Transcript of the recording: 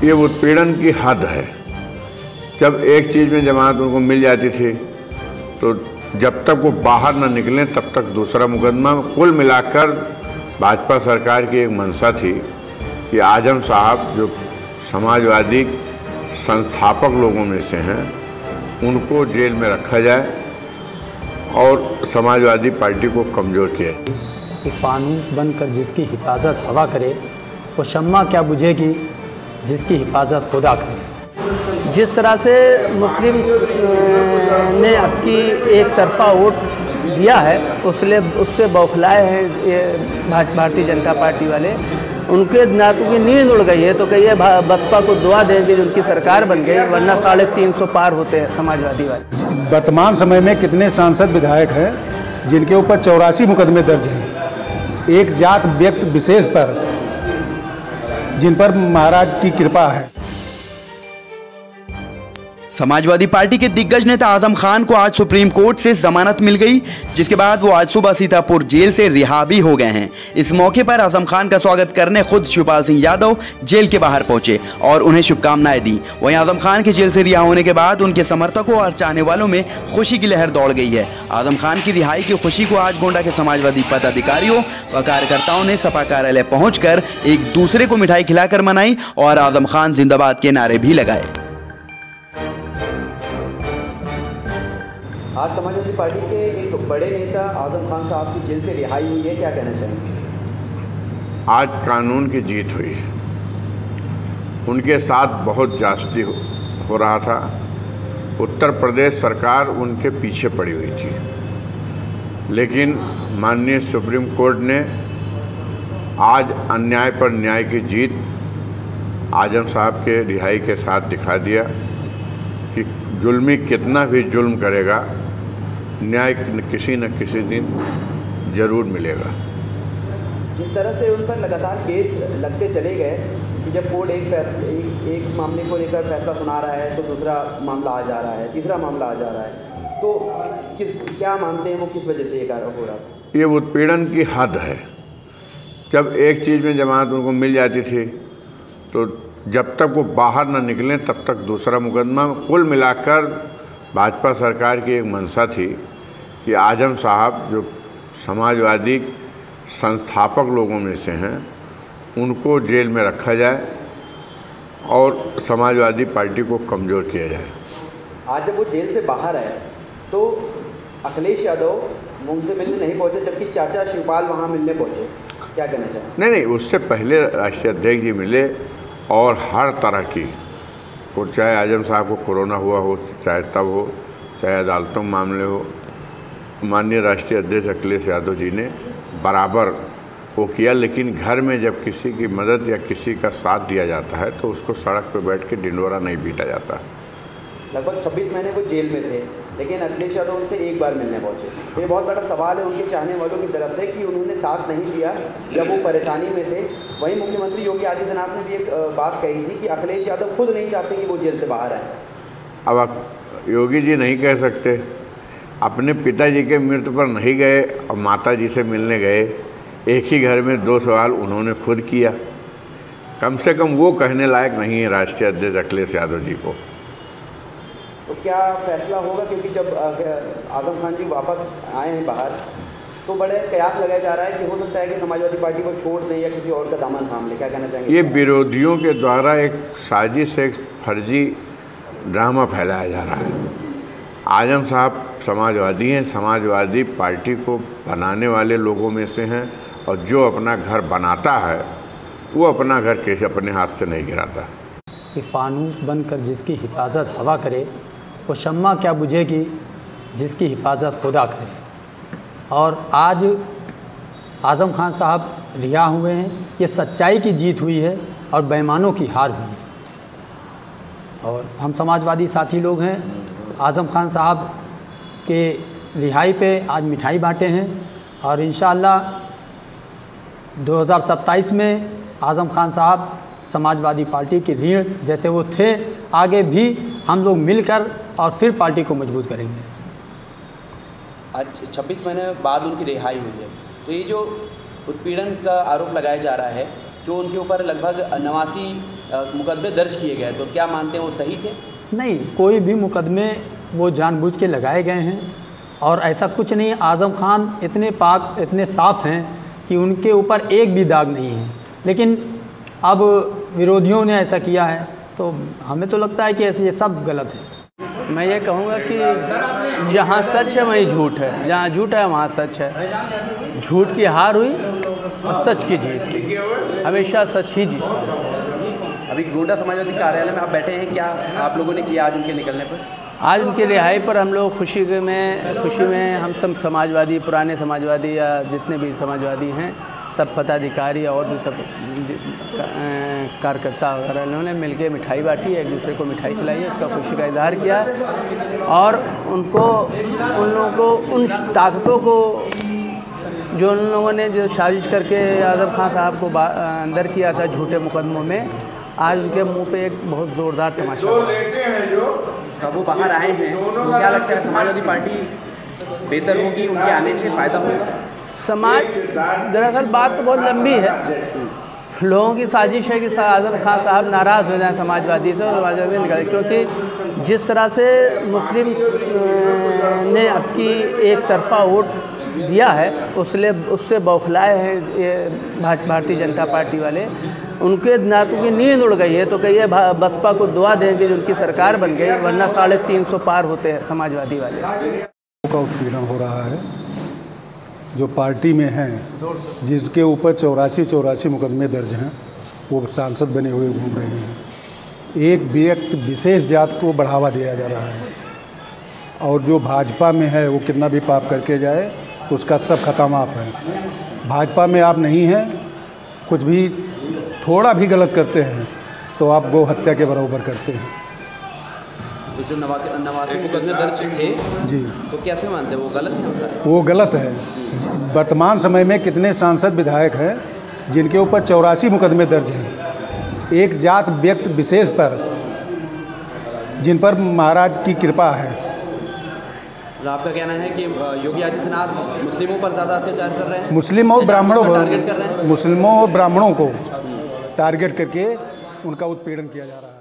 ये उत्पीड़न की हद है। जब एक चीज़ में जमानत उनको मिल जाती थी तो जब तक वो बाहर न निकलें तब तक दूसरा मुकदमा। कुल मिलाकर भाजपा सरकार की एक मंशा थी कि आजम साहब जो समाजवादी संस्थापक लोगों में से हैं उनको जेल में रखा जाए और समाजवादी पार्टी को कमज़ोर किया जाए। कि फानूस बनकर जिसकी हिफाजत हवा करे वो शम्मा क्या बुझेगी जिसकी हिफाजत खुदा करे। जिस तरह से मुस्लिम ने आपकी एक तरफा वोट दिया है उससे बौखलाए हैं ये भारतीय जनता पार्टी वाले। उनके नातों की नींद उड़ गई है तो कहिए बसपा को दुआ देंगे जो उनकी सरकार बन गई, वरना 350 पार होते हैं समाजवादी वाले। वर्तमान समय में कितने सांसद विधायक हैं जिनके ऊपर 84 मुकदमे दर्ज हैं एक जात व्यक्ति विशेष पर, जिन पर महाराज की कृपा है। समाजवादी पार्टी के दिग्गज नेता आजम खान को आज सुप्रीम कोर्ट से जमानत मिल गई, जिसके बाद वो आज सुबह सीतापुर जेल से रिहा भी हो गए हैं। इस मौके पर आजम खान का स्वागत करने खुद शिवपाल सिंह यादव जेल के बाहर पहुंचे और उन्हें शुभकामनाएं दी। वहीं आजम खान के जेल से रिहा होने के बाद उनके समर्थकों और चाहने वालों में खुशी की लहर दौड़ गई है। आजम खान की रिहाई की खुशी को आज गोंडा के समाजवादी पदाधिकारियों व कार्यकर्ताओं ने सपा कार्यालय पहुंचकर एक दूसरे को मिठाई खिलाकर मनाई और आजम खान जिंदाबाद के नारे भी लगाए। आज समाजवादी पार्टी के एक बड़े नेता आजम खान साहब की जेल से रिहाई हुई है, क्या कहना चाहेंगे? आज कानून की जीत हुई। उनके साथ बहुत जास्ती हो रहा था। उत्तर प्रदेश सरकार उनके पीछे पड़ी हुई थी, लेकिन माननीय सुप्रीम कोर्ट ने आज अन्याय पर न्याय की जीत आजम साहब के रिहाई के साथ दिखा दिया कि जुल्मी कितना भी जुल्म करेगा न्याय किसी न किसी दिन जरूर मिलेगा। जिस तरह से उन पर लगातार केस लगते चले गए कि जब कोर्ट एक मामले को लेकर फैसला सुना रहा है तो दूसरा मामला आ जा रहा है, तीसरा मामला आ जा रहा है, तो क्या मानते हैं वो किस वजह से ये कार्य हो रहा है? ये उत्पीड़न की हद है। जब एक चीज़ में जमानत उनको मिल जाती थी तो जब तक वो बाहर न निकलें तब तक दूसरा मुकदमा। कुल मिलाकर भाजपा सरकार की एक मंशा थी कि आजम साहब जो समाजवादी संस्थापक लोगों में से हैं उनको जेल में रखा जाए और समाजवादी पार्टी को कमज़ोर किया जाए। आज जब वो जेल से बाहर आए तो अखिलेश यादव उनसे मिलने नहीं पहुंचे, जबकि चाचा शिवपाल वहां मिलने पहुंचे, क्या कहना चाहें? नहीं, उससे पहले राष्ट्रीय अध्यक्ष जी मिले और हर तरह की चाहे आजम साहब को कोरोना हुआ हो, चाहे तब हो, चाहे अदालतों में मामले हो, माननीय राष्ट्रीय अध्यक्ष अखिलेश यादव जी ने बराबर वो किया। लेकिन घर में जब किसी की मदद या किसी का साथ दिया जाता है तो उसको सड़क पर बैठ के डिंडोरा नहीं पीटा जाता। लगभग 26 महीने वो जेल में थे, लेकिन अखिलेश यादव उनसे एक बार मिलने पहुंचे। ये बहुत बड़ा सवाल है उनके चाहने वालों की तरफ से कि उन्होंने साथ नहीं दिया जब वो परेशानी में थे। वहीं मुख्यमंत्री योगी आदित्यनाथ ने भी एक बात कही थी कि अखिलेश यादव खुद नहीं चाहते कि वो जेल से बाहर आए। अब योगी जी नहीं कह सकते, अपने पिताजी के मृत्यु पर नहीं गए और माता जी से मिलने गए। एक ही घर में 2 सवाल उन्होंने खुद किया। कम से कम वो कहने लायक नहीं है राष्ट्रीय अध्यक्ष अखिलेश यादव जी को। तो क्या फैसला होगा? क्योंकि जब आजम खान जी वापस आए हैं बाहर तो बड़े कयास लगाया जा रहा है कि हो सकता है कि समाजवादी पार्टी को छोड़ दें या किसी और का दामन थाम ले, क्या कहना चाहेंगे? ये विरोधियों के द्वारा एक साजिश, एक फर्जी ड्रामा फैलाया जा रहा है। आजम साहब समाजवादी हैं, समाजवादी पार्टी को बनाने वाले लोगों में से हैं और जो अपना घर बनाता है वो अपना घर कैसे अपने हाथ से नहीं गिराता। कि फानूस बनकर जिसकी हिफाजत हवा करे वो शम्मा क्या बुझेगी जिसकी हिफाजत खुदा करे। और आज आजम खान साहब रिहा हुए हैं, ये सच्चाई की जीत हुई है और बेईमानों की हार हुई है। और हम समाजवादी साथी लोग हैं, आजम खान साहब के रिहाई पे आज मिठाई बांटे हैं और इंशाअल्लाह 2027 में आजम खान साहब समाजवादी पार्टी की रीढ़ जैसे वो थे, आगे भी हम लोग मिलकर और फिर पार्टी को मजबूत करेंगे। आज 26 महीने बाद उनकी रिहाई हुई है, तो ये जो उत्पीड़न का आरोप लगाया जा रहा है, जो उनके ऊपर लगभग 89 मुकदमे दर्ज किए गए, तो क्या मानते हैं वो सही थे? नहीं, कोई भी मुकदमे वो जानबूझ के लगाए गए हैं और ऐसा कुछ नहीं। आज़म खान इतने पाक, इतने साफ़ हैं कि उनके ऊपर एक भी दाग नहीं है, लेकिन अब विरोधियों ने ऐसा किया है तो हमें तो लगता है कि ऐसे ये सब गलत है। मैं ये कहूँगा कि जहाँ सच है वहीं झूठ है, जहाँ झूठ है वहाँ सच है। झूठ की हार हुई और सच की जीत, हमेशा सच ही जीत। अभी गोंडा समाजवादी कार्यालय में आप बैठे हैं, क्या आप लोगों ने किया आज उनके निकलने पर? आज उनके रिहाई पर हम लोग खुशी में हम सब समाजवादी, पुराने समाजवादी या जितने भी समाजवादी हैं, सब पदाधिकारी और भी सब कार्यकर्ता वगैरह उन्होंने मिलके मिठाई बांटी, एक दूसरे को मिठाई खिलाई है, उसका खुशी का इजहार किया और उन लोगों को उन ताकतों को जो उन लोगों ने जो साजिश करके आज़म खान साहब को अंदर किया था झूठे मुकदमों में, आज उनके मुंह पे एक बहुत ज़ोरदार तमाशा। अब वो बाहर आए हैं, तो क्या लगता है समाजवादी पार्टी बेहतर होगी, उनके आने से फ़ायदा होगा? समाज, दरअसल बात तो बहुत लंबी है। लोगों की साजिश है कि आज़म खान साहब नाराज़ हो जाएं समाजवादी से और समाजवादी निकाले, क्योंकि जिस तरह से मुस्लिम ने अब की एक तरफा वोट दिया है उससे बौखलाए हैं ये भारतीय जनता पार्टी वाले। उनके नातों की नींद उड़ गई है, तो कहिए बसपा को दुआ देंगे जो उनकी सरकार बन गई, वरना 350 पार होते हैं समाजवादी वाले। का उत्पीड़न हो रहा है जो पार्टी में हैं, जिसके ऊपर 84 मुकदमे दर्ज हैं, वो सांसद बने हुए घूम रहे हैं। एक व्यक्ति विशेष जात को बढ़ावा दिया जा रहा है और जो भाजपा में है वो कितना भी पाप करके जाए उसका सब खत्म आप है। भाजपा में आप नहीं हैं, कुछ भी थोड़ा भी गलत करते हैं तो आप गौ हत्या के बराबर करते हैं। तो जो 89 मुकदमे दर्ज थे जी, तो कैसे मानते हैं वो गलत है? वो गलत है। वर्तमान समय में कितने सांसद विधायक हैं जिनके ऊपर 84 मुकदमे दर्ज हैं, एक जात व्यक्ति विशेष पर, जिन पर महाराज की कृपा है। तो आपका कहना है कि योगी आदित्यनाथ मुस्लिमों पर ज़्यादा अत्याचार कर रहे हैं? मुस्लिमों और ब्राह्मणों को टारगेट कर रहे हैं? मुस्लिमों और ब्राह्मणों को टारगेट करके उनका उत्पीड़न किया जा रहा है।